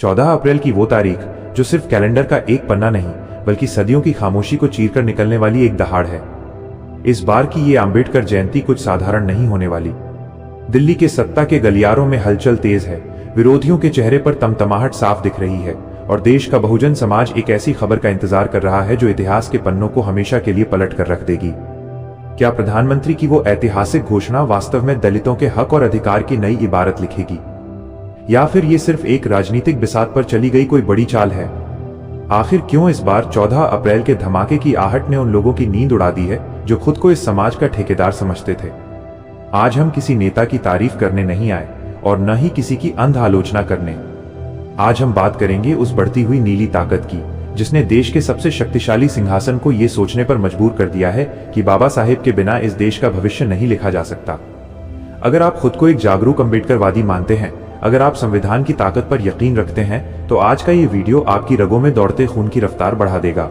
14 अप्रैल की वो तारीख जो सिर्फ कैलेंडर का एक पन्ना नहीं बल्कि सदियों की खामोशी को चीरकर निकलने वाली एक दहाड़ है। इस बार की ये अंबेडकर जयंती कुछ साधारण नहीं होने वाली। दिल्ली के सत्ता के गलियारों में हलचल तेज है, विरोधियों के चेहरे पर तमतमाहट साफ दिख रही है और देश का बहुजन समाज एक ऐसी खबर का इंतजार कर रहा है जो इतिहास के पन्नों को हमेशा के लिए पलट कर रख देगी। क्या प्रधानमंत्री की वो ऐतिहासिक घोषणा वास्तव में दलितों के हक और अधिकार की नई इबारत लिखेगी, या फिर ये सिर्फ एक राजनीतिक बिसात पर चली गई कोई बड़ी चाल है? आखिर क्यों इस बार 14 अप्रैल के धमाके की आहट ने उन लोगों की नींद उड़ा दी है जो खुद को इस समाज का ठेकेदार समझते थे? आज हम किसी नेता की तारीफ करने नहीं आए और न ही किसी की अंध आलोचना करने। आज हम बात करेंगे उस बढ़ती हुई नीली ताकत की जिसने देश के सबसे शक्तिशाली सिंहासन को ये सोचने पर मजबूर कर दिया है कि बाबा साहेब के बिना इस देश का भविष्य नहीं लिखा जा सकता। अगर आप खुद को एक जागरूक अम्बेडकरवादी मानते हैं, अगर आप संविधान की ताकत पर यकीन रखते हैं, तो आज का ये वीडियो आपकी रगों में दौड़ते खून की रफ्तार बढ़ा देगा।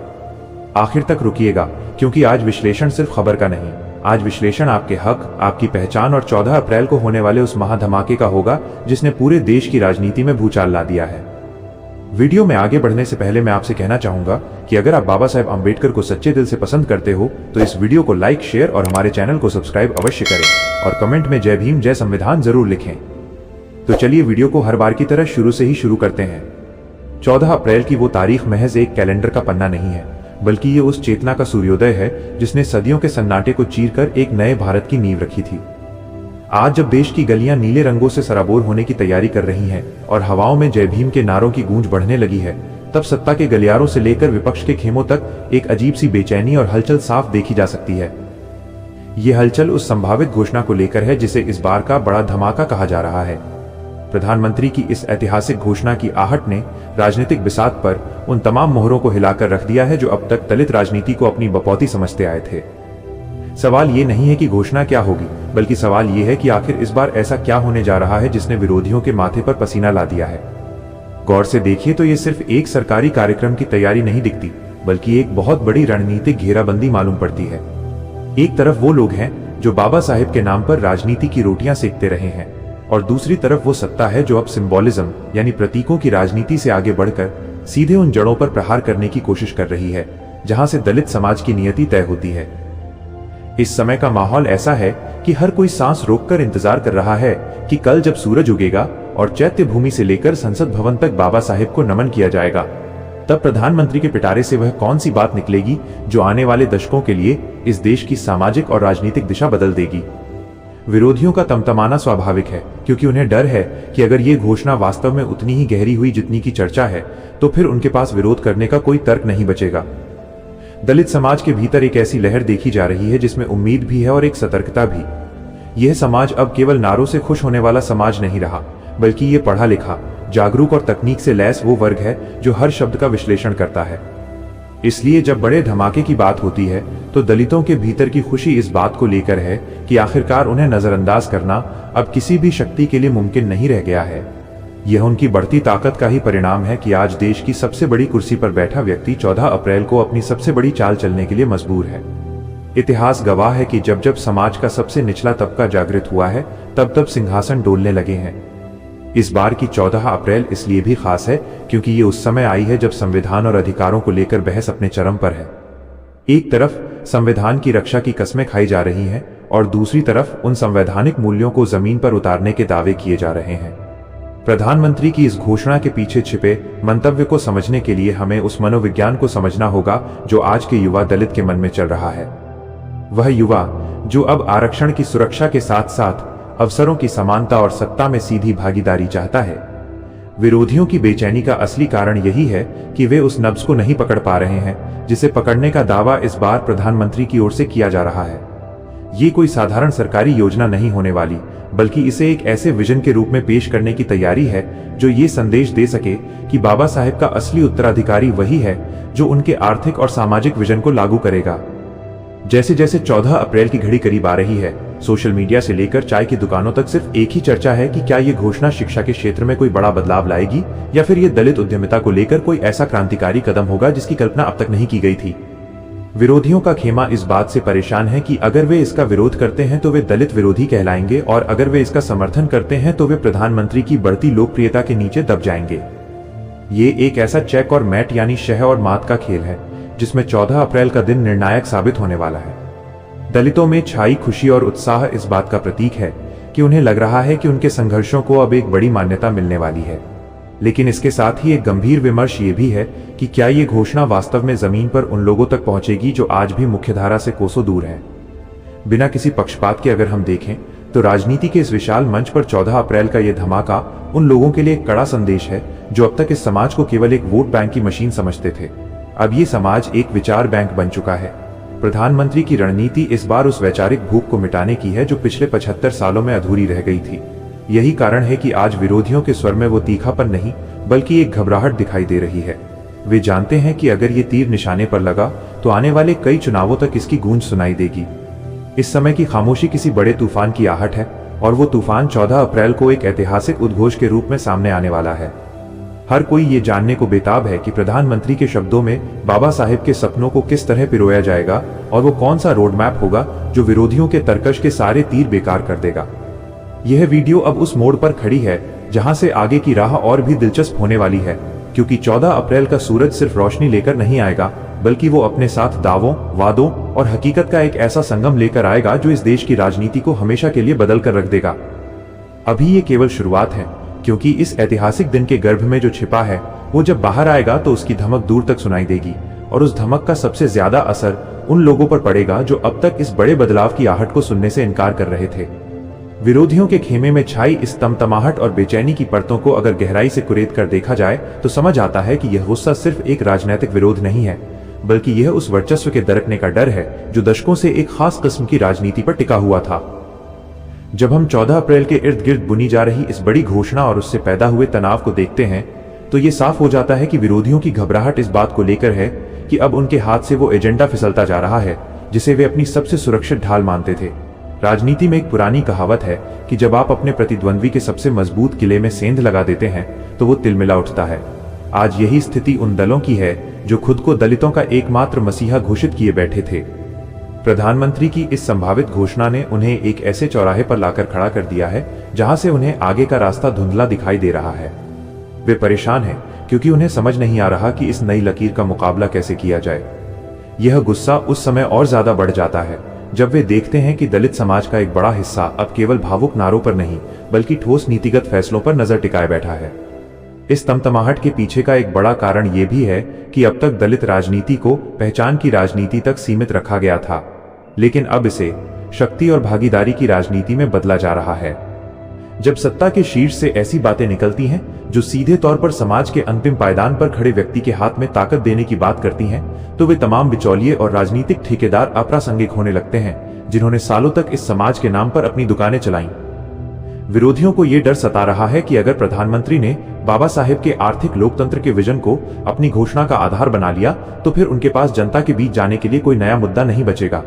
आखिर तक रुकिएगा, क्योंकि आज विश्लेषण सिर्फ खबर का नहीं, आज विश्लेषण आपके हक, आपकी पहचान और 14 अप्रैल को होने वाले उस महाधमाके का होगा जिसने पूरे देश की राजनीति में भूचाल ला दिया है। वीडियो में आगे बढ़ने से पहले मैं आपसे कहना चाहूंगा कि अगर आप बाबा साहेब अम्बेडकर को सच्चे दिल से पसंद करते हो तो इस वीडियो को लाइक, शेयर और हमारे चैनल को सब्सक्राइब अवश्य करें और कमेंट में जय भीम, जय संविधान जरूर लिखें। तो चलिए वीडियो को हर बार की तरह शुरू से ही शुरू करते हैं। 14 अप्रैल की वो तारीख महज एक कैलेंडर का पन्ना नहीं है, बल्कि ये उस चेतना का सूर्योदय है जिसने सदियों के सन्नाटे को चीरकर एक नए भारत की नींव रखी थी। आज जब देश की गलियां नीले रंगों से सराबोर होने की तैयारी कर रही हैं और हवाओं में जय भीम के नारों की गूंज बढ़ने लगी है, तब सत्ता के गलियारों से लेकर विपक्ष के खेमों तक एक अजीब सी बेचैनी और हलचल साफ देखी जा सकती है। ये हलचल उस संभावित घोषणा को लेकर है जिसे इस बार का बड़ा धमाका कहा जा रहा है। प्रधानमंत्री की इस ऐतिहासिक घोषणा की आहट ने राजनीतिक बिसात पर उन तमाम मोहरों को हिलाकर रख दिया है जो अब तक दलित राजनीति को अपनी बपौती समझते आए थे। सवाल ये नहीं है कि घोषणा क्या होगी, बल्कि सवाल ये है कि आखिर इस बार ऐसा क्या होने जा रहा है जिसने विरोधियों के माथे पर पसीना ला दिया है। गौर से देखिए तो ये सिर्फ एक सरकारी कार्यक्रम की तैयारी नहीं दिखती, बल्कि एक बहुत बड़ी रणनीतिक घेराबंदी मालूम पड़ती है। एक तरफ वो लोग हैं जो बाबा साहेब के नाम पर राजनीति की रोटियां सेकते रहे हैं और दूसरी तरफ वो सत्ता है जो अब सिंबोलिज्म यानी प्रतीकों की राजनीति से आगे बढ़कर सीधे उन जड़ों पर प्रहार करने की कोशिश कर रही है जहां से दलित समाज की नियति तय होती है। इस समय का माहौल ऐसा है कि हर कोई सांस रोककर इंतजार कर रहा है कि कल जब सूरज उगेगा और चैत्य भूमि से लेकर संसद भवन तक बाबा साहेब को नमन किया जाएगा, तब प्रधानमंत्री के पिटारे से वह कौन सी बात निकलेगी जो आने वाले दशकों के लिए इस देश की सामाजिक और राजनीतिक दिशा बदल देगी। विरोधियों का तमतमाना स्वाभाविक है, क्योंकि उन्हें डर है कि अगर ये घोषणा वास्तव में उतनी ही गहरी हुई जितनी की चर्चा है, तो फिर उनके पास विरोध करने का कोई तर्क नहीं बचेगा। दलित समाज के भीतर एक ऐसी लहर देखी जा रही है जिसमें उम्मीद भी है और एक सतर्कता भी। यह समाज अब केवल नारों से खुश होने वाला समाज नहीं रहा, बल्कि ये पढ़ा लिखा, जागरूक और तकनीक से लैस वो वर्ग है जो हर शब्द का विश्लेषण करता है। इसलिए जब बड़े धमाके की बात होती है तो दलितों के भीतर की खुशी इस बात को लेकर है कि आखिरकार उन्हें नजरअंदाज करना अब किसी भी शक्ति के लिए मुमकिन नहीं रह गया है। यह उनकी बढ़ती ताकत का ही परिणाम है कि आज देश की सबसे बड़ी कुर्सी पर बैठा व्यक्ति 14 अप्रैल को अपनी सबसे बड़ी चाल चलने के लिए मजबूर है। इतिहास गवाह है कि जब जब समाज का सबसे निचला तबका जागृत हुआ है, तब तब सिंहासन डोलने लगे हैं। इस बार की 14 अप्रैल इसलिए भी खास है क्योंकि ये उस समय आई है जब संविधान और अधिकारों को लेकर बहस अपने चरम पर है। एक तरफ संविधान की रक्षा की कस्में खाई जा रही हैं और दूसरी तरफ उन संवैधानिक मूल्यों को जमीन पर उतारने के दावे किए जा रहे हैं। प्रधानमंत्री की इस घोषणा के पीछे छिपे मंतव्य को समझने के लिए हमें उस मनोविज्ञान को समझना होगा जो आज के युवा दलित के मन में चल रहा है। वह युवा जो अब आरक्षण की सुरक्षा के साथ साथ अवसरों की समानता और सत्ता में सीधी भागीदारी चाहता है। विरोधियों की बेचैनी का असली कारण यही है कि वे उस नब्ज को नहीं पकड़ पा रहे हैं जिसे पकड़ने का दावा इस बार प्रधानमंत्री की ओर से किया जा रहा है। ये कोई साधारण सरकारी योजना नहीं होने वाली, बल्कि इसे एक ऐसे विजन के रूप में पेश करने की तैयारी है जो ये संदेश दे सके कि बाबा साहेब का असली उत्तराधिकारी वही है जो उनके आर्थिक और सामाजिक विजन को लागू करेगा। जैसे जैसे 14 अप्रैल की घड़ी करीब आ रही है, सोशल मीडिया से लेकर चाय की दुकानों तक सिर्फ एक ही चर्चा है कि क्या ये घोषणा शिक्षा के क्षेत्र में कोई बड़ा बदलाव लाएगी या फिर ये दलित उद्यमिता को लेकर कोई ऐसा क्रांतिकारी कदम होगा जिसकी कल्पना अब तक नहीं की गई थी। विरोधियों का खेमा इस बात से परेशान है कि अगर वे इसका विरोध करते हैं तो वे दलित विरोधी कहलाएंगे और अगर वे इसका समर्थन करते हैं तो वे प्रधानमंत्री की बढ़ती लोकप्रियता के नीचे दब जाएंगे। ये एक ऐसा चेक और मैट यानी शह और मात का खेल है जिसमें 14 अप्रैल का दिन निर्णायक साबित होने वाला है। दलितों में छाई खुशी और उत्साह इस बात का प्रतीक है कि उन्हें लग रहा है कि उनके संघर्षों को अब एक बड़ी मान्यता मिलने वाली है। लेकिन इसके साथ ही एक गंभीर विमर्श ये भी है कि क्या ये घोषणा वास्तव में जमीन पर उन लोगों तक पहुंचेगी जो आज भी मुख्यधारा से कोसों दूर हैं। बिना किसी पक्षपात के अगर हम देखें तो राजनीति के इस विशाल मंच पर 14 अप्रैल का यह धमाका उन लोगों के लिए एक कड़ा संदेश है जो अब तक इस समाज को केवल एक वोट बैंक की मशीन समझते थे। अब ये समाज एक विचार बैंक बन चुका है। प्रधानमंत्री की रणनीति इस बार उस वैचारिक भूख को मिटाने की है जो पिछले 75 सालों में अधूरी रह गई थी। यही कारण है कि आज विरोधियों के स्वर में वो तीखापन नहीं बल्कि एक घबराहट दिखाई दे रही है। वे जानते हैं कि अगर ये तीर निशाने पर लगा तो आने वाले कई चुनावों तक इसकी गूंज सुनाई देगी। इस समय की खामोशी किसी बड़े तूफान की आहट है और वो तूफान 14 अप्रैल को एक ऐतिहासिक उद्घोष के रूप में सामने आने वाला है। हर कोई ये जानने को बेताब है कि प्रधानमंत्री के शब्दों में बाबा साहेब के सपनों को किस तरह पिरोया जाएगा और वो कौन सा रोड मैप होगा जो विरोधियों के तरकश के सारे तीर बेकार कर देगा। यह वीडियो अब उस मोड़ पर खड़ी है जहां से आगे की राह और भी दिलचस्प होने वाली है, क्योंकि 14 अप्रैल का सूरज सिर्फ रोशनी लेकर नहीं आएगा बल्कि वो अपने साथ दावों, वादों और हकीकत का एक ऐसा संगम लेकर आएगा जो इस देश की राजनीति को हमेशा के लिए बदल कर रख देगा। अभी ये केवल शुरुआत है, क्योंकि इस ऐतिहासिक दिन के गर्भ में जो छिपा है वो जब बाहर आएगा तो उसकी धमक दूर तक सुनाई देगी और उस धमक का सबसे ज्यादा असर उन लोगों पर पड़ेगा जो अब तक इस बड़े बदलाव की आहट को सुनने से इनकार कर रहे थे। विरोधियों के खेमे में छाई इस तमतमाहट और बेचैनी की परतों को अगर गहराई से कुरेद कर देखा जाए तो समझ आता है कि यह गुस्सा सिर्फ एक राजनीतिक विरोध नहीं है, बल्कि यह उस वर्चस्व के दरकने का डर है जो दशकों से एक खास किस्म की राजनीति पर टिका हुआ था। जब हम 14 अप्रैल के इर्द गिर्द बुनी जा रही इस बड़ी घोषणा और उससे पैदा हुए तनाव को देखते हैं तो ये साफ हो जाता है कि विरोधियों की घबराहट इस बात को लेकर है कि अब उनके हाथ से वो एजेंडा फिसलता जा रहा है जिसे वे अपनी सबसे सुरक्षित ढाल मानते थे। राजनीति में एक पुरानी कहावत है कि जब आप अपने प्रतिद्वंद्वी के सबसे मजबूत किले में सेंध लगा देते हैं तो वो तिलमिला उठता है। आज यही स्थिति उन दलों की है जो खुद को दलितों का एकमात्र मसीहा घोषित किए बैठे थे। प्रधानमंत्री की इस संभावित घोषणा ने उन्हें एक ऐसे चौराहे पर लाकर खड़ा कर दिया है जहां से उन्हें आगे का रास्ता धुंधला दिखाई दे रहा है। वे परेशान हैं क्योंकि उन्हें समझ नहीं आ रहा कि इस नई लकीर का मुकाबला कैसे किया जाए। यह गुस्सा उस समय और ज्यादा बढ़ जाता है जब वे देखते हैं कि दलित समाज का एक बड़ा हिस्सा अब केवल भावुक नारों पर नहीं बल्कि ठोस नीतिगत फैसलों पर नजर टिकाए बैठा है। इस तमतमाहट के पीछे का एक बड़ा कारण यह भी है कि अब तक दलित राजनीति को पहचान की राजनीति तक सीमित रखा गया था, लेकिन अब इसे शक्ति और भागीदारी की राजनीति में बदला जा रहा है। जब सत्ता के शीर्ष से ऐसी बातें निकलती हैं जो सीधे तौर पर समाज के अंतिम पायदान पर खड़े व्यक्ति के हाथ में ताकत देने की बात करती हैं, तो वे तमाम बिचौलिए और राजनीतिक ठेकेदार अप्रासंगिक होने लगते हैं जिन्होंने सालों तक इस समाज के नाम पर अपनी दुकानें चलाईं। विरोधियों को यह डर सता रहा है कि अगर प्रधानमंत्री ने बाबा साहेब के आर्थिक लोकतंत्र के विजन को अपनी घोषणा का आधार बना लिया तो फिर उनके पास जनता के बीच जाने के लिए कोई नया मुद्दा नहीं बचेगा।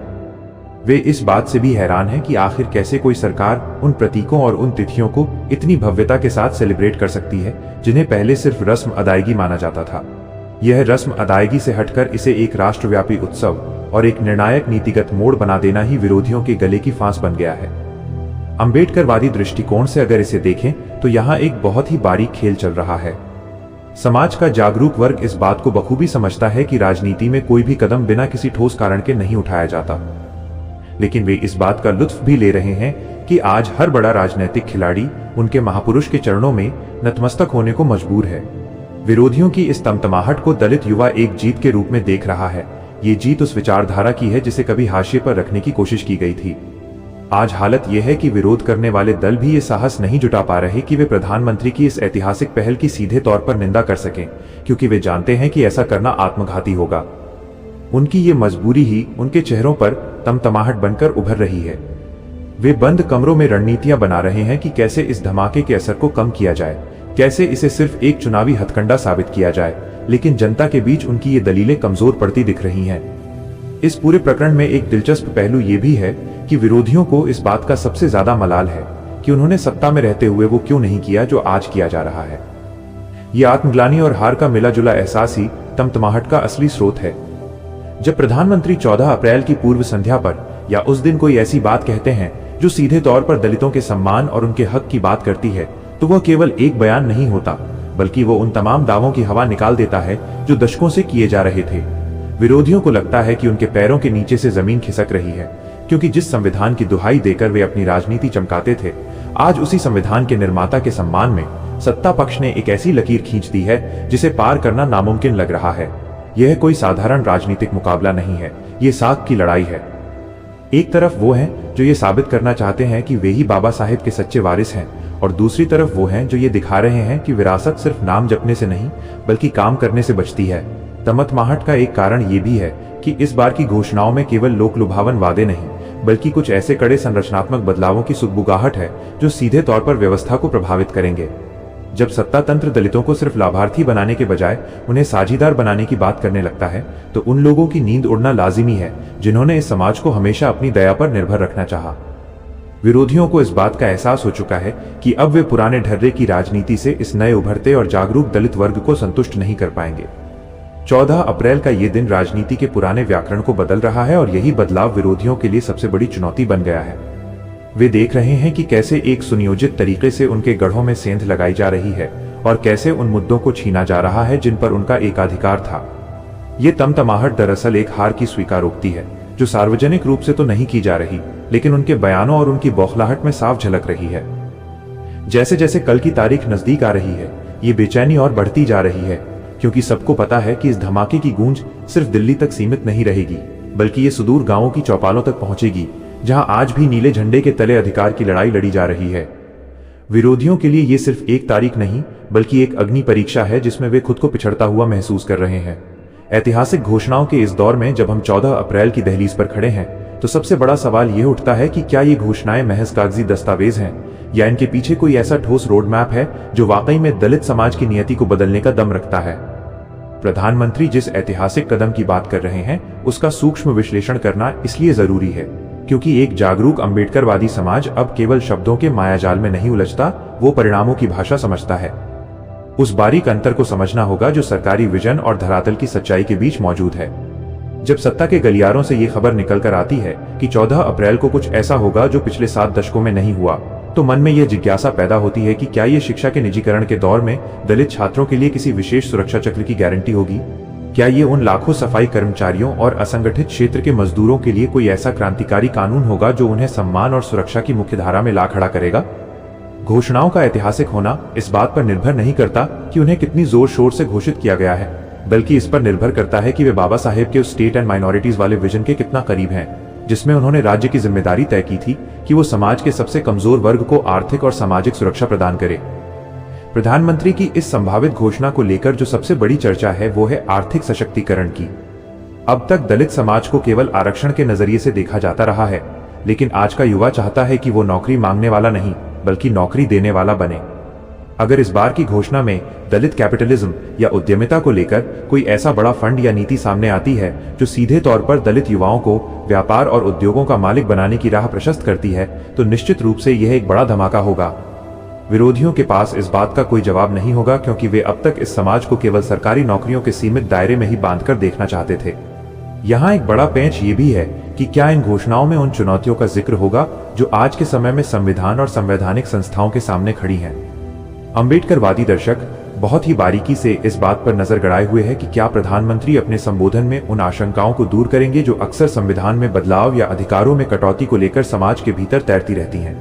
वे इस बात से भी हैरान हैं कि आखिर कैसे कोई सरकार उन प्रतीकों और उन तिथियों को इतनी भव्यता के साथ सेलिब्रेट कर सकती है जिन्हें पहले सिर्फ रस्म अदायगी माना जाता था। यह रस्म अदायगी से हटकर इसे एक राष्ट्रव्यापी उत्सव और एक निर्णायक नीतिगत मोड़ बना देना ही विरोधियों के गले की फांस बन गया है। अंबेडकरवादी दृष्टिकोण से अगर इसे देखें तो यहाँ एक बहुत ही बारीक खेल चल रहा है। समाज का जागरूक वर्ग इस बात को बखूबी समझता है कि राजनीति में कोई भी कदम बिना किसी ठोस कारण के नहीं उठाया जाता, लेकिन वे इस बात का लुत्फ भी ले रहे हैं कि आज हर बड़ा राजनीतिक खिलाड़ी उनके महापुरुष के चरणों में नतमस्तक होने को मजबूर है। विरोधियों की इस तमतमाहट को दलित युवा एक जीत के रूप में देख रहा है। ये जीत उस विचारधारा की है जिसे कभी हाशिए पर रखने की कोशिश की गई थी। आज हालत यह है कि विरोध करने वाले दल भी ये साहस नहीं जुटा पा रहे कि वे प्रधानमंत्री की इस ऐतिहासिक पहल की सीधे तौर पर निंदा कर सकें, क्योंकि वे जानते हैं कि ऐसा करना आत्मघाती होगा। उनकी ये मजबूरी ही उनके चेहरों पर तमतमाहट बनकर उभर रही है। वे बंद कमरों में रणनीतियां बना रहे हैं कि कैसे इस धमाके के असर को कम किया जाए, कैसे इसे सिर्फ एक चुनावी हथकंडा साबित किया जाए, लेकिन जनता के बीच उनकी ये दलीलें कमजोर पड़ती दिख रही हैं। इस पूरे प्रकरण में एक दिलचस्प पहलू ये भी है कि विरोधियों को इस बात का सबसे ज्यादा मलाल है कि उन्होंने सत्ता में रहते हुए वो क्यों नहीं किया जो आज किया जा रहा है। ये आत्मग्लानि और हार का मिला जुला एहसास ही तमतमाहट का असली स्रोत है। जब प्रधानमंत्री 14 अप्रैल की पूर्व संध्या पर या उस दिन कोई ऐसी बात कहते हैं जो सीधे तौर पर दलितों के सम्मान और उनके हक की बात करती है, तो वह केवल एक बयान नहीं होता, बल्कि वो उन तमाम दावों की हवा निकाल देता है जो दशकों से किए जा रहे थे। विरोधियों को लगता है कि उनके पैरों के नीचे से जमीन खिसक रही है, क्योंकि जिस संविधान की दुहाई देकर वे अपनी राजनीति चमकाते थे, आज उसी संविधान के निर्माता के सम्मान में सत्ता पक्ष ने एक ऐसी लकीर खींच दी है जिसे पार करना नामुमकिन लग रहा है। यह कोई साधारण राजनीतिक मुकाबला नहीं है, ये साख की लड़ाई है। एक तरफ वो हैं जो ये साबित करना चाहते हैं कि वे ही बाबा साहेब के सच्चे वारिस हैं, और दूसरी तरफ वो हैं जो ये दिखा रहे हैं कि विरासत सिर्फ नाम जपने से नहीं बल्कि काम करने से बचती है। तमतमाहट का एक कारण ये भी है कि इस बार की घोषणाओं में केवल लोक लुभावन वादे नहीं बल्कि कुछ ऐसे कड़े संरचनात्मक बदलावों की सुगबुगाहट है जो सीधे तौर पर व्यवस्था को प्रभावित करेंगे। जब सत्ता तंत्र दलितों को सिर्फ लाभार्थी बनाने के बजाय उन्हें साझीदार बनाने की बात करने लगता है, तो उन लोगों की नींद उड़ना लाजिमी है जिन्होंने इस समाज को हमेशा अपनी दया पर निर्भर रखना चाहा। विरोधियों को इस बात का एहसास हो चुका है कि अब वे पुराने ढर्रे की राजनीति से इस नए उभरते और जागरूक दलित वर्ग को संतुष्ट नहीं कर पाएंगे। 14 अप्रैल का ये दिन राजनीति के पुराने व्याकरण को बदल रहा है, और यही बदलाव विरोधियों के लिए सबसे बड़ी चुनौती बन गया है। वे देख रहे हैं कि कैसे एक सुनियोजित तरीके से उनके गढ़ों में सेंध लगाई जा रही है और कैसे उन मुद्दों को छीना जा रहा है जिन पर उनका एकाधिकार था। ये तमतमाहट दरअसल एक हार की स्वीकारोक्ति है जो सार्वजनिक रूप से तो नहीं की जा रही, लेकिन उनके बयानों और उनकी बौखलाहट में साफ झलक रही है। जैसे जैसे कल की तारीख नजदीक आ रही है, ये बेचैनी और बढ़ती जा रही है, क्योंकि सबको पता है कि इस धमाके की गूंज सिर्फ दिल्ली तक सीमित नहीं रहेगी, बल्कि ये सुदूर गांवों की चौपालों तक पहुंचेगी, जहां आज भी नीले झंडे के तले अधिकार की लड़ाई लड़ी जा रही है। विरोधियों के लिए ये सिर्फ एक तारीख नहीं बल्कि एक अग्नि परीक्षा है जिसमें वे खुद को पिछड़ता हुआ महसूस कर रहे हैं। ऐतिहासिक घोषणाओं के इस दौर में जब हम 14 अप्रैल की दहलीज पर खड़े हैं, तो सबसे बड़ा सवाल यह उठता है कि क्या ये घोषणाएं महज कागजी दस्तावेज हैं या इनके पीछे कोई ऐसा ठोस रोड मैप है जो वाकई में दलित समाज की नियति को बदलने का दम रखता है। प्रधानमंत्री जिस ऐतिहासिक कदम की बात कर रहे हैं उसका सूक्ष्म विश्लेषण करना इसलिए जरूरी है क्योंकि एक जागरूक अंबेडकरवादी समाज अब केवल शब्दों के मायाजाल में नहीं उलझता, वो परिणामों की भाषा समझता है। उस बारीक अंतर को समझना होगा जो सरकारी विजन और धरातल की सच्चाई के बीच मौजूद है। जब सत्ता के गलियारों से ये खबर निकल कर आती है कि 14 अप्रैल को कुछ ऐसा होगा जो पिछले 7 दशकों में नहीं हुआ, तो मन में यह जिज्ञासा पैदा होती है कि क्या ये शिक्षा के निजीकरण के दौर में दलित छात्रों के लिए किसी विशेष सुरक्षा चक्र की गारंटी होगी? क्या ये उन लाखों सफाई कर्मचारियों और असंगठित क्षेत्र के मजदूरों के लिए कोई ऐसा क्रांतिकारी कानून होगा जो उन्हें सम्मान और सुरक्षा की मुख्यधारा में ला खड़ा करेगा? घोषणाओं का ऐतिहासिक होना इस बात पर निर्भर नहीं करता कि उन्हें कितनी जोर शोर से घोषित किया गया है, बल्कि इस पर निर्भर करता है कि वे बाबा साहेब के उस स्टेट एंड माइनॉरिटीज वाले विजन के कितना करीब हैं, जिसमें उन्होंने राज्य की जिम्मेदारी तय की थी कि वो समाज के सबसे कमजोर वर्ग को आर्थिक और सामाजिक सुरक्षा प्रदान करे। प्रधानमंत्री की इस संभावित घोषणा को लेकर जो सबसे बड़ी चर्चा है वो है आर्थिक सशक्तिकरण की। अब तक दलित समाज को केवल आरक्षण के नजरिए से देखा जाता रहा है, लेकिन आज का युवा चाहता है कि वो नौकरी मांगने वाला नहीं बल्कि नौकरी देने वाला बने। अगर इस बार की घोषणा में दलित कैपिटलिज्म या उद्यमिता को लेकर कोई ऐसा बड़ा फंड या नीति सामने आती है जो सीधे तौर पर दलित युवाओं को व्यापार और उद्योगों का मालिक बनाने की राह प्रशस्त करती है, तो निश्चित रूप से यह एक बड़ा धमाका होगा। विरोधियों के पास इस बात का कोई जवाब नहीं होगा क्योंकि वे अब तक इस समाज को केवल सरकारी नौकरियों के सीमित दायरे में ही बांधकर देखना चाहते थे। यहाँ एक बड़ा पेंच ये भी है कि क्या इन घोषणाओं में उन चुनौतियों का जिक्र होगा जो आज के समय में संविधान और संवैधानिक संस्थाओं के सामने खड़ी हैं। अंबेडकरवादी दर्शक बहुत ही बारीकी से इस बात पर नजर गड़ाए हुए हैं कि क्या प्रधानमंत्री अपने संबोधन में उन आशंकाओं को दूर करेंगे जो अक्सर संविधान में बदलाव या अधिकारों में कटौती को लेकर समाज के भीतर तैरती रहती हैं।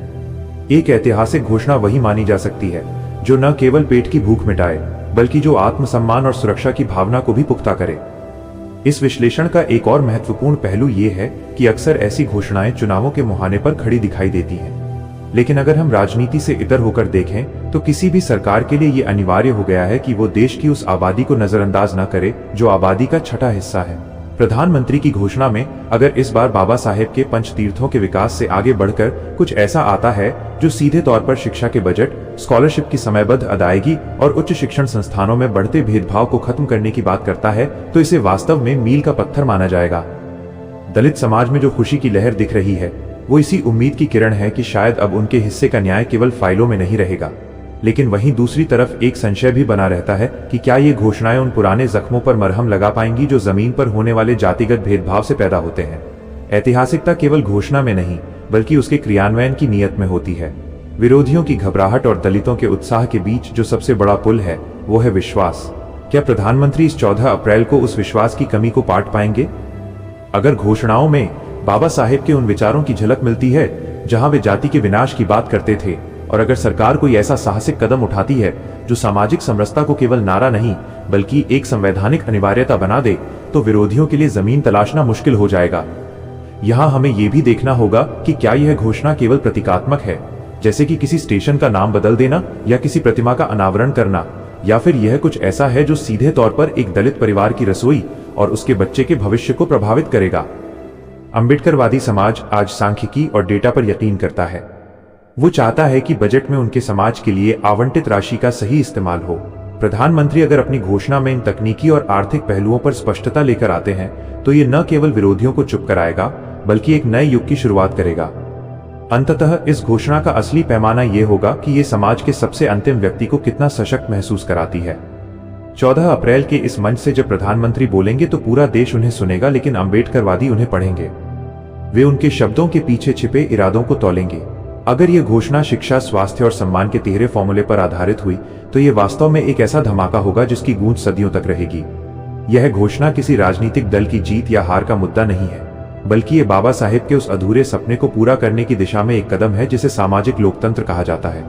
एक ऐतिहासिक घोषणा वही मानी जा सकती है जो न केवल पेट की भूख मिटाए बल्कि जो आत्मसम्मान और सुरक्षा की भावना को भी पुख्ता करे। इस विश्लेषण का एक और महत्वपूर्ण पहलू ये है कि अक्सर ऐसी घोषणाएं चुनावों के मुहाने पर खड़ी दिखाई देती हैं, लेकिन अगर हम राजनीति से इतर होकर देखें तो किसी भी सरकार के लिए ये अनिवार्य हो गया है कि वो देश की उस आबादी को नजरअंदाज न करे जो आबादी का छठा हिस्सा है। प्रधानमंत्री की घोषणा में अगर इस बार बाबा साहेब के पंचतीर्थों के विकास से आगे बढ़कर कुछ ऐसा आता है जो सीधे तौर पर शिक्षा के बजट, स्कॉलरशिप की समयबद्ध अदायगी और उच्च शिक्षण संस्थानों में बढ़ते भेदभाव को खत्म करने की बात करता है, तो इसे वास्तव में मील का पत्थर माना जाएगा। दलित समाज में जो खुशी की लहर दिख रही है वो इसी उम्मीद की किरण है कि शायद अब उनके हिस्से का न्याय केवल फाइलों में नहीं रहेगा। लेकिन वहीं दूसरी तरफ एक संशय भी बना रहता है कि क्या ये घोषणाएं उन पुराने जख्मों पर मरहम लगा पाएंगी जो जमीन पर होने वाले जातिगत भेदभाव से पैदा होते हैं। ऐतिहासिकता केवल घोषणा में नहीं बल्कि उसके क्रियान्वयन की नीयत में होती है। विरोधियों की घबराहट और दलितों के उत्साह के बीच जो सबसे बड़ा पुल है वो है विश्वास। क्या प्रधानमंत्री इस 14 अप्रैल को उस विश्वास की कमी को पाट पाएंगे? अगर घोषणाओं में बाबा साहेब के उन विचारों की झलक मिलती है जहां वे जाति के विनाश की बात करते थे, और अगर सरकार कोई ऐसा साहसिक कदम उठाती है जो सामाजिक समरसता को केवल नारा नहीं बल्कि एक संवैधानिक अनिवार्यता बना दे, तो विरोधियों के लिए जमीन तलाशना मुश्किल हो जाएगा। यहां हमें यह भी देखना होगा कि क्या यह घोषणा केवल प्रतीकात्मक है, जैसे कि किसी स्टेशन का नाम बदल देना या किसी प्रतिमा का अनावरण करना, या फिर यह कुछ ऐसा है जो सीधे तौर पर एक दलित परिवार की रसोई और उसके बच्चे के भविष्य को प्रभावित करेगा। अंबेडकरवादी समाज आज सांख्यिकी और डेटा पर यकीन करता है। वो चाहता है कि बजट में उनके समाज के लिए आवंटित राशि का सही इस्तेमाल हो। प्रधानमंत्री अगर अपनी घोषणा में इन तकनीकी और आर्थिक पहलुओं पर स्पष्टता लेकर आते हैं तो ये न केवल विरोधियों को चुप कराएगा बल्कि एक नए युग की शुरुआत करेगा। अंततः इस घोषणा का असली पैमाना यह होगा कि ये समाज के सबसे अंतिम व्यक्ति को कितना सशक्त महसूस कराती है। 14 अप्रैल के इस मंच से जब प्रधानमंत्री बोलेंगे तो पूरा देश उन्हें सुनेगा, लेकिन अंबेडकरवादी उन्हें पढ़ेंगे। वे उनके शब्दों के पीछे छिपे इरादों को तौलेंगे। अगर यह घोषणा शिक्षा, स्वास्थ्य और सम्मान के तिहरे फॉर्मूले पर आधारित हुई तो यह वास्तव में एक ऐसा धमाका होगा जिसकी गूंज सदियों तक रहेगी। यह घोषणा किसी राजनीतिक दल की जीत या हार का मुद्दा नहीं है, बल्कि ये बाबा साहेब के उस अधूरे सपने को पूरा करने की दिशा में एक कदम है जिसे सामाजिक लोकतंत्र कहा जाता है।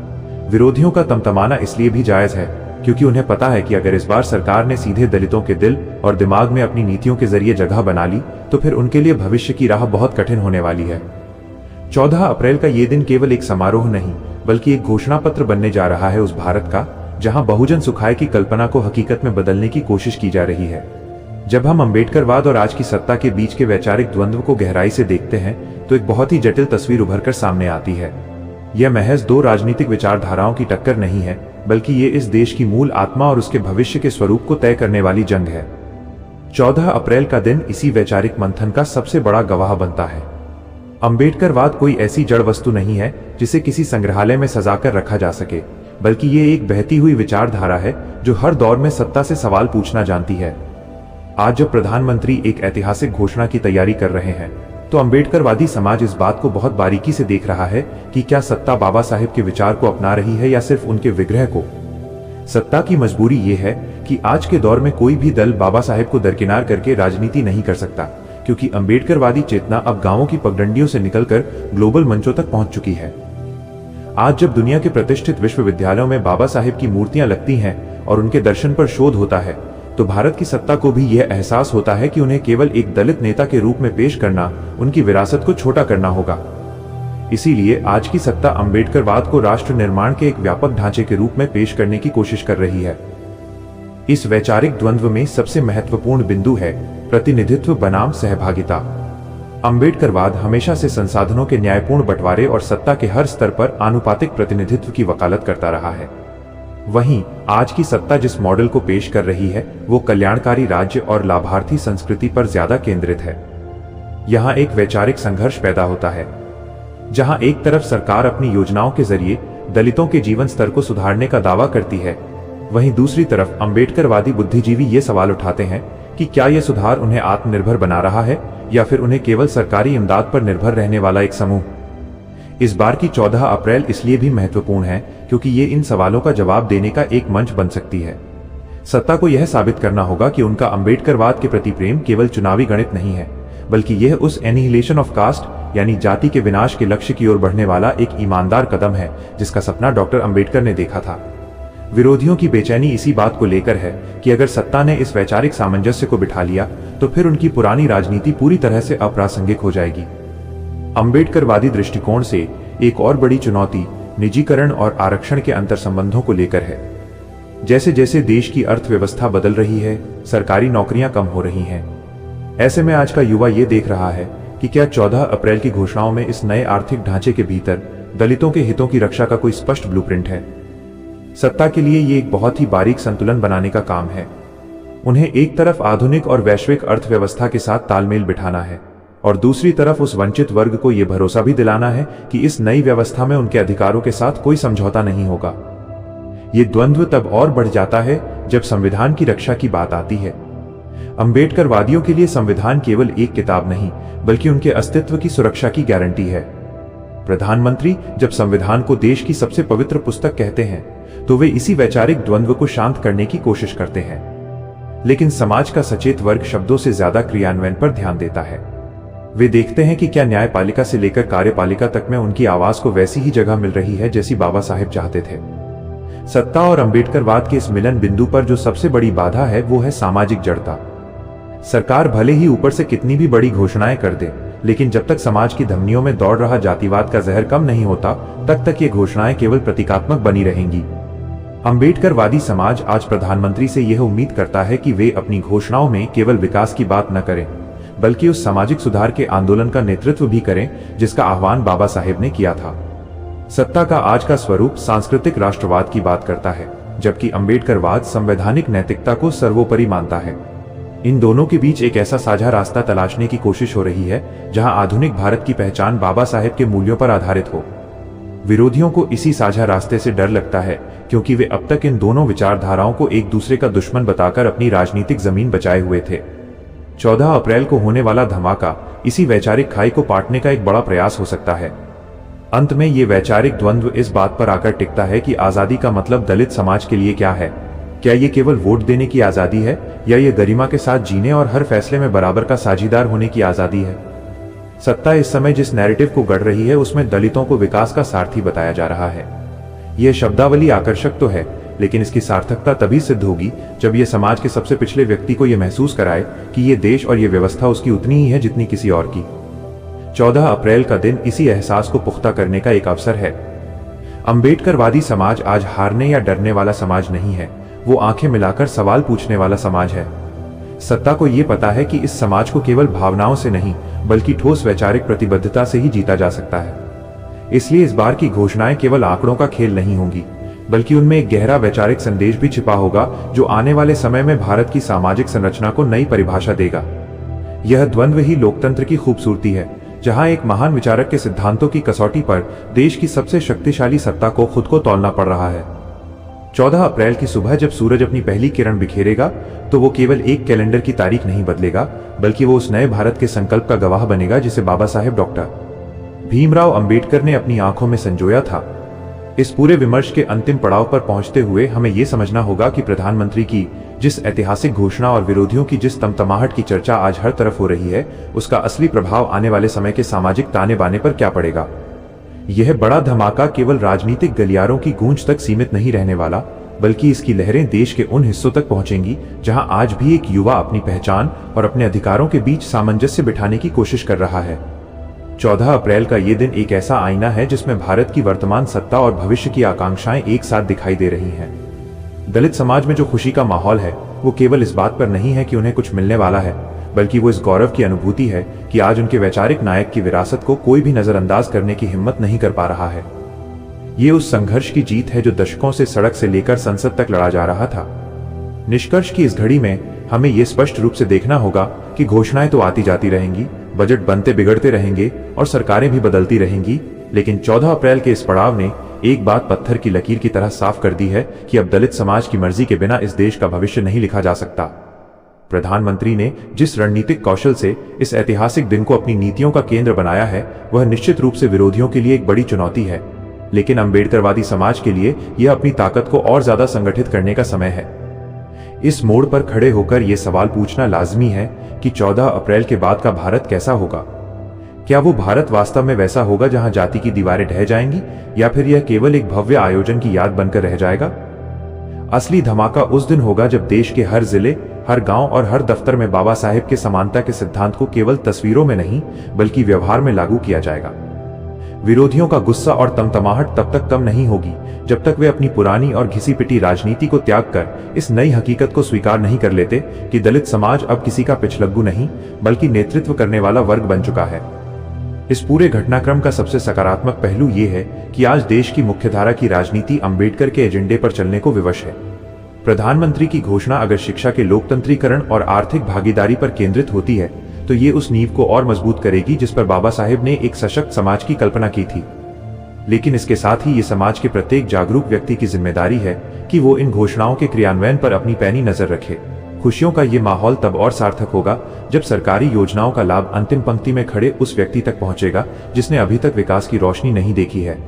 विरोधियों का तमतमाना इसलिए भी जायज है क्योंकि उन्हें पता है कि अगर इस बार सरकार ने सीधे दलितों के दिल और दिमाग में अपनी नीतियों के जरिए जगह बना ली तो फिर उनके लिए भविष्य की राह बहुत कठिन होने वाली है। 14 अप्रैल का ये दिन केवल एक समारोह नहीं बल्कि एक घोषणा पत्र बनने जा रहा है उस भारत का जहां बहुजन सुखाय की कल्पना को हकीकत में बदलने की कोशिश की जा रही है। जब हम अंबेडकरवाद और आज की सत्ता के बीच के वैचारिक द्वंद्व को गहराई से देखते हैं तो एक बहुत ही जटिल तस्वीर उभरकर सामने आती है। यह महज दो राजनीतिक विचारधाराओं की टक्कर नहीं है, बल्कि ये इस देश की मूल आत्मा और उसके भविष्य के स्वरूप को तय करने वाली जंग है। 14 अप्रैल का दिन इसी वैचारिक मंथन का सबसे बड़ा गवाह बनता है। अंबेडकरवाद कोई ऐसी जड़ वस्तु नहीं है जिसे किसी संग्रहालय में सजाकर रखा जा सके, बल्कि ये एक बहती हुई विचारधारा है जो हर दौर में सत्ता से सवाल पूछना जानती है। आज जब प्रधानमंत्री एक ऐतिहासिक घोषणा की तैयारी कर रहे हैं तो अंबेडकरवादी समाज इस बात को बहुत बारीकी से देख रहा है कि क्या सत्ता बाबा साहेब के विचार को अपना रही है या सिर्फ उनके विग्रह को। सत्ता की मजबूरी ये है कि आज के दौर में कोई भी दल बाबा साहेब को दरकिनार करके राजनीति नहीं कर सकता, क्योंकि अंबेडकरवादी चेतना अब गांवों की पगडंडियों से निकलकर ग्लोबल मंचों तक पहुंच चुकी है। आज जब दुनिया के प्रतिष्ठित विश्वविद्यालयों में बाबा साहेब की मूर्तियां लगती हैं और उनके दर्शन पर शोध होता है तो भारत की सत्ता को भी यह एहसास होता है कि उन्हें केवल एक दलित नेता के रूप में पेश करना उनकी विरासत को छोटा करना होगा। इसीलिए आज की सत्ता अंबेडकरवाद को राष्ट्र निर्माण के एक व्यापक ढांचे के रूप में पेश करने की कोशिश कर रही है। इस वैचारिक द्वंद्व में सबसे महत्वपूर्ण बिंदु है प्रतिनिधित्व बनाम सहभागिता। अंबेडकरवाद हमेशा से संसाधनों के न्यायपूर्ण बंटवारे और सत्ता के हर स्तर पर आनुपातिक प्रतिनिधित्व की वकालत करता रहा है। वहीं आज की सत्ता जिस मॉडल को पेश कर रही है वो कल्याणकारी राज्य और लाभार्थी संस्कृति पर ज्यादा केंद्रित है। यहां एक वैचारिक संघर्ष पैदा होता है, जहां एक तरफ सरकार अपनी योजनाओं के जरिए दलितों के जीवन स्तर को सुधारने का दावा करती है, वहीं दूसरी तरफ अंबेडकरवादी बुद्धिजीवी ये सवाल उठाते हैं कि क्या यह सुधार उन्हें आत्मनिर्भर बना रहा है या फिर उन्हें केवल सरकारी इमदाद पर निर्भर रहने वाला एक समूह। इस बार की 14 अप्रैल इसलिए भी महत्वपूर्ण है क्योंकि ये इन सवालों का जवाब देने का एक मंच बन सकती है। सत्ता को यह साबित करना होगा कि उनका अंबेडकरवाद के प्रति प्रेम केवल चुनावी गणित नहीं है, बल्कि यह उस एनिहिलेशन ऑफ कास्ट यानी जाति के विनाश के लक्ष्य की ओर बढ़ने वाला एक ईमानदार कदम है जिसका सपना डॉक्टर अंबेडकर ने देखा था। विरोधियों की बेचैनी इसी बात को लेकर है कि अगर सत्ता ने इस वैचारिक सामंजस्य को बिठा लिया तो फिर उनकी पुरानी राजनीति पूरी तरह से अप्रासंगिक हो जाएगी। अंबेडकरवादी दृष्टिकोण से एक और बड़ी चुनौती निजीकरण और आरक्षण के अंतर्संबंधों को लेकर है। जैसे जैसे देश की अर्थव्यवस्था बदल रही है, सरकारी नौकरियां कम हो रही हैं। ऐसे में आज का युवा ये देख रहा है कि क्या 14 अप्रैल की घोषणाओं में इस नए आर्थिक ढांचे के भीतर दलितों के हितों की रक्षा का कोई स्पष्ट ब्लूप्रिंट है। सत्ता के लिए ये एक बहुत ही बारीक संतुलन बनाने का काम है। उन्हें एक तरफ आधुनिक और वैश्विक अर्थव्यवस्था के साथ तालमेल बिठाना है और दूसरी तरफ उस वंचित वर्ग को यह भरोसा भी दिलाना है कि इस नई व्यवस्था में उनके अधिकारों के साथ कोई समझौता नहीं होगा। ये द्वंद्व तब और बढ़ जाता है जब संविधान की रक्षा की बात आती है। अंबेडकरवादियों के लिए संविधान केवल एक किताब नहीं बल्कि उनके अस्तित्व की सुरक्षा की गारंटी है। प्रधानमंत्री जब संविधान को देश की सबसे पवित्र पुस्तक कहते हैं तो वे इसी वैचारिक द्वंद्व को शांत करने की कोशिश करते हैं। लेकिन समाज का सचेत वर्ग शब्दों से ज्यादा क्रियान्वयन पर ध्यान देता है। वे देखते हैं कि क्या न्यायपालिका से लेकर कार्यपालिका तक में उनकी आवाज को वैसी ही जगह मिल रही है जैसी बाबा साहेब चाहते थे। सत्ता और अंबेडकरवाद के इस मिलन बिंदु पर जो सबसे बड़ी बाधा है वो है सामाजिक जड़ता। सरकार भले ही ऊपर से कितनी भी बड़ी घोषणाएं कर दे, लेकिन जब तक समाज की धमनियों में दौड़ रहा जातिवाद का जहर कम नहीं होता, तब तक ये घोषणाएं केवल प्रतीकात्मक बनी रहेंगी। अंबेडकरवादी समाज आज प्रधानमंत्री से यह उम्मीद करता है कि वे अपनी घोषणाओं में केवल विकास की बात न करें, बल्कि उस सामाजिक सुधार के आंदोलन का नेतृत्व भी करें जिसका आह्वान बाबा साहेब ने किया था। सत्ता का आज का स्वरूप सांस्कृतिक राष्ट्रवाद की बात करता है, जबकि अंबेडकरवाद संवैधानिक नैतिकता को सर्वोपरि मानता है। इन दोनों के बीच एक ऐसा साझा रास्ता तलाशने की कोशिश हो रही है जहां आधुनिक भारत की पहचान बाबा साहेब के मूल्यों पर आधारित हो। विरोधियों को इसी साझा रास्ते से डर लगता है, क्योंकि वे अब तक इन दोनों विचारधाराओं को एक दूसरे का दुश्मन बताकर अपनी राजनीतिक जमीन बचाए हुए थे। 14 अप्रैल को होने वाला धमाका इसी वैचारिक खाई को पाटने का एक बड़ा प्रयास हो सकता है। अंत में ये वैचारिक द्वंद्व इस बात पर आकर टिकता है कि आजादी का मतलब दलित समाज के लिए क्या है। क्या ये केवल वोट देने की आजादी है, या ये गरिमा के साथ जीने और हर फैसले में बराबर का साझीदार होने की आजादी है। सत्ता इस समय जिस नैरेटिव को गढ़ रही है उसमें दलितों को विकास का सारथी बताया जा रहा है। यह शब्दावली आकर्षक तो है, लेकिन इसकी सार्थकता तभी सिद्ध होगी जब यह समाज के सबसे पिछले व्यक्ति को यह महसूस कराए कि यह देश और यह व्यवस्था उसकी उतनी ही है जितनी किसी और की। 14 अप्रैल का दिन इसी एहसास को पुख्ता करने का एक अवसर है। अंबेडकरवादी समाज आज हारने या डरने वाला समाज नहीं है, वो आंखें मिलाकर सवाल पूछने वाला समाज है। सत्ता को यह पता है कि इस समाज को केवल भावनाओं से नहीं, बल्कि ठोस वैचारिक प्रतिबद्धता से ही जीता जा सकता है। इसलिए इस बार की घोषणाएं केवल आंकड़ों का खेल नहीं होंगी, बल्कि उनमें एक गहरा वैचारिक संदेश भी छिपा होगा जो आने वाले समय में भारत की सामाजिक संरचना को नई परिभाषा देगा। यह द्वंद्व ही लोकतंत्र की खूबसूरती है, जहां एक महान विचारक के सिद्धांतों की कसौटी पर देश की सबसे शक्तिशाली सत्ता को खुद को तौलना पड़ रहा है। 14 अप्रैल की सुबह जब सूरज अपनी पहली किरण बिखेरेगा, तो वो केवल एक कैलेंडर की तारीख नहीं बदलेगा, बल्कि वो उस नए भारत के संकल्प का गवाह बनेगा जिसे बाबा साहेब डॉक्टर भीमराव अंबेडकर ने अपनी आंखों में संजोया था। इस पूरे विमर्श के अंतिम पड़ाव पर पहुंचते हुए हमें यह समझना होगा कि प्रधानमंत्री की जिस ऐतिहासिक घोषणा और विरोधियों की जिस तमतमाहट की चर्चा आज हर तरफ हो रही है, उसका असली प्रभाव आने वाले समय के सामाजिक ताने बाने पर क्या पड़ेगा। यह बड़ा धमाका केवल राजनीतिक गलियारों की गूंज तक सीमित नहीं रहने वाला, बल्कि इसकी लहरें देश के उन हिस्सों तक पहुंचेंगी जहां आज भी एक युवा अपनी पहचान और अपने अधिकारों के बीच सामंजस्य बिठाने की कोशिश कर रहा है। 14 अप्रैल का ये दिन एक ऐसा आईना है जिसमें भारत की वर्तमान सत्ता और भविष्य की आकांक्षाएं एक साथ दिखाई दे रही हैं। दलित समाज में जो खुशी का माहौल है वो केवल इस बात पर नहीं है कि उन्हें कुछ मिलने वाला है, बल्कि वो इस गौरव की अनुभूति है कि आज उनके वैचारिक नायक की विरासत को कोई भी नजरअंदाज करने की हिम्मत नहीं कर पा रहा है। ये उस संघर्ष की जीत है जो दशकों से सड़क से लेकर संसद तक लड़ा जा रहा था। निष्कर्ष की इस घड़ी में हमें यह स्पष्ट रूप से देखना होगा कि घोषणाएं तो आती जाती रहेंगी, बजट बनते बिगड़ते रहेंगे और सरकारें भी बदलती रहेंगी, लेकिन 14 अप्रैल के इस पड़ाव ने एक बात पत्थर की लकीर की तरह साफ कर दी है कि अब दलित समाज की मर्जी के बिना इस देश का भविष्य नहीं लिखा जा सकता। प्रधानमंत्री ने जिस रणनीतिक कौशल से इस ऐतिहासिक दिन को अपनी नीतियों का केंद्र बनाया है, वह निश्चित रूप से विरोधियों के लिए एक बड़ी चुनौती है, लेकिन अंबेडकरवादी समाज के लिए यह अपनी ताकत को और ज्यादा संगठित करने का समय है। इस मोड़ पर खड़े होकर यह सवाल पूछना लाजमी है कि 14 अप्रैल के बाद का भारत कैसा होगा। क्या वो भारत वास्तव में वैसा होगा जहां जाति की दीवारें ढह जाएंगी, या फिर यह केवल एक भव्य आयोजन की याद बनकर रह जाएगा। असली धमाका उस दिन होगा जब देश के हर जिले, हर गांव और हर दफ्तर में बाबा साहेब के समानता के सिद्धांत को केवल तस्वीरों में नहीं बल्कि व्यवहार में लागू किया जाएगा। विरोधियों का गुस्सा और तमतमाहट तब तक कम नहीं होगी जब तक वे अपनी पुरानी और घिसी पिटी राजनीति को त्याग कर इस नई हकीकत को स्वीकार नहीं कर लेते कि दलित समाज अब किसी का पिछलग्गू नहीं बल्कि नेतृत्व करने वाला वर्ग बन चुका है। इस पूरे घटनाक्रम का सबसे सकारात्मक पहलू यह है कि आज देश की मुख्यधारा की राजनीति अंबेडकर के एजेंडे पर चलने को विवश है। प्रधानमंत्री की घोषणा अगर शिक्षा के लोकतंत्रीकरण और आर्थिक भागीदारी पर केंद्रित होती है तो ये उस नींव को और मजबूत करेगी जिस पर बाबा साहेब ने एक सशक्त समाज की कल्पना की थी। लेकिन इसके साथ ही ये समाज के प्रत्येक जागरूक व्यक्ति की जिम्मेदारी है कि वो इन घोषणाओं के क्रियान्वयन पर अपनी पैनी नजर रखे। खुशियों का ये माहौल तब और सार्थक होगा जब सरकारी योजनाओं का लाभ अंतिम पंक्ति में खड़े उस व्यक्ति तक पहुंचेगा जिसने अभी तक विकास की रोशनी नहीं देखी है।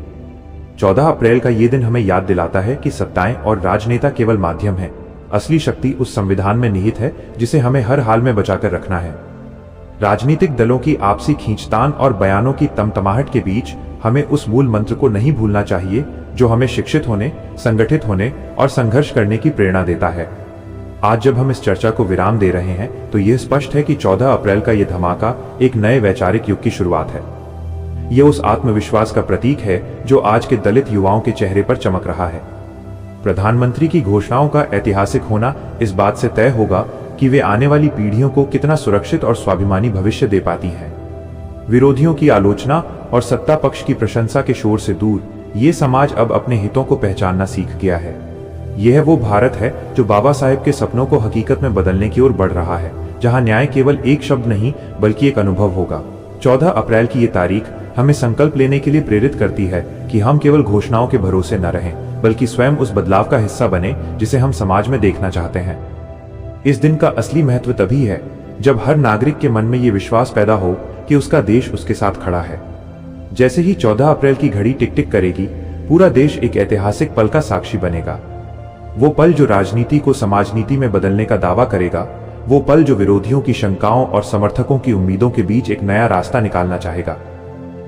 14 अप्रैल का ये दिन हमें याद दिलाता है कि सत्ताएं और राजनेता केवल माध्यम हैं। असली शक्ति उस संविधान में निहित है जिसे हमें हर हाल में बचाकर रखना है। राजनीतिक दलों की आपसी खींचतान और बयानों की तमतमाहट के बीच हमें उस मूल मंत्र को नहीं भूलना चाहिए जो हमें शिक्षित होने, संगठित होने और संघर्ष करने की प्रेरणा देता है। आज जब हम इस चर्चा को विराम दे रहे हैं तो यह स्पष्ट है कि 14 अप्रैल का यह धमाका एक नए वैचारिक युग की शुरुआत है। यह उस आत्मविश्वास का प्रतीक है जो आज के दलित युवाओं के चेहरे पर चमक रहा है। प्रधानमंत्री की घोषणाओं का ऐतिहासिक होना इस बात से तय होगा कि वे आने वाली पीढ़ियों को कितना सुरक्षित और स्वाभिमानी भविष्य दे पाती हैं। विरोधियों की आलोचना और सत्ता पक्ष की प्रशंसा के शोर से दूर ये समाज अब अपने हितों को पहचानना सीख गया है। यह वो भारत है जो बाबा साहेब के सपनों को हकीकत में बदलने की ओर बढ़ रहा है, जहां न्याय केवल एक शब्द नहीं बल्कि एक अनुभव होगा। 14 अप्रैल की ये तारीख हमें संकल्प लेने के लिए प्रेरित करती है कि हम केवल घोषणाओं के भरोसे न रहें, बल्कि स्वयं उस बदलाव का हिस्सा बने जिसे हम समाज में देखना चाहते हैं। इस दिन का असली महत्व तभी है जब हर नागरिक के मन में ये विश्वास पैदा हो कि उसका देश उसके साथ खड़ा है। जैसे ही 14 अप्रैल की घड़ी टिक टिक करेगी, पूरा देश एक ऐतिहासिक पल का साक्षी बनेगा। वो पल जो राजनीति को समाजनीति में बदलने का दावा करेगा, वो पल जो विरोधियों की शंकाओं और समर्थकों की उम्मीदों के बीच एक नया रास्ता निकालना चाहेगा।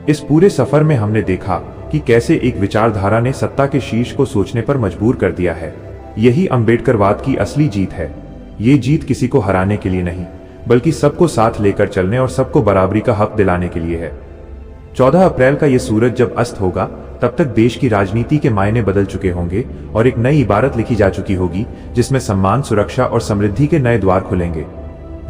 इस पूरे सफर में हमने देखा कि कैसे एक विचारधारा ने सत्ता के शीर्ष को सोचने पर मजबूर कर दिया है। यही अम्बेडकरवाद की असली जीत है। ये जीत किसी को हराने के लिए नहीं, बल्कि सबको साथ लेकर चलने और सबको बराबरी का हक दिलाने के लिए है। 14 अप्रैल का ये सूरज जब अस्त होगा, तब तक देश की राजनीति के मायने बदल चुके होंगे और एक नई इबारत लिखी जा चुकी होगी जिसमें सम्मान, सुरक्षा और समृद्धि के नए द्वार खुलेंगे।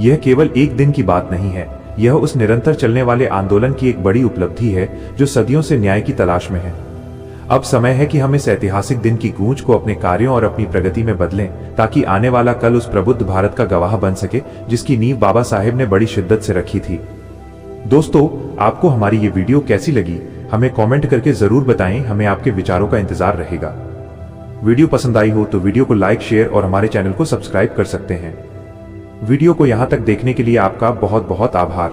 यह केवल एक दिन की बात नहीं है, यह उस निरंतर चलने वाले आंदोलन की एक बड़ी उपलब्धि है जो सदियों से न्याय की तलाश में है। अब समय है कि हम इस ऐतिहासिक दिन की गूंज को अपने कार्यों और अपनी प्रगति में बदलें, ताकि आने वाला कल उस प्रबुद्ध भारत का गवाह बन सके जिसकी नींव बाबा साहेब ने बड़ी शिद्दत से रखी थी। दोस्तों, आपको हमारी ये वीडियो कैसी लगी हमें कमेंट करके जरूर बताएं। हमें आपके विचारों का इंतजार रहेगा। वीडियो पसंद आई हो तो वीडियो को लाइक, शेयर और हमारे चैनल को सब्सक्राइब कर सकते हैं। वीडियो को यहां तक देखने के लिए आपका बहुत बहुत आभार।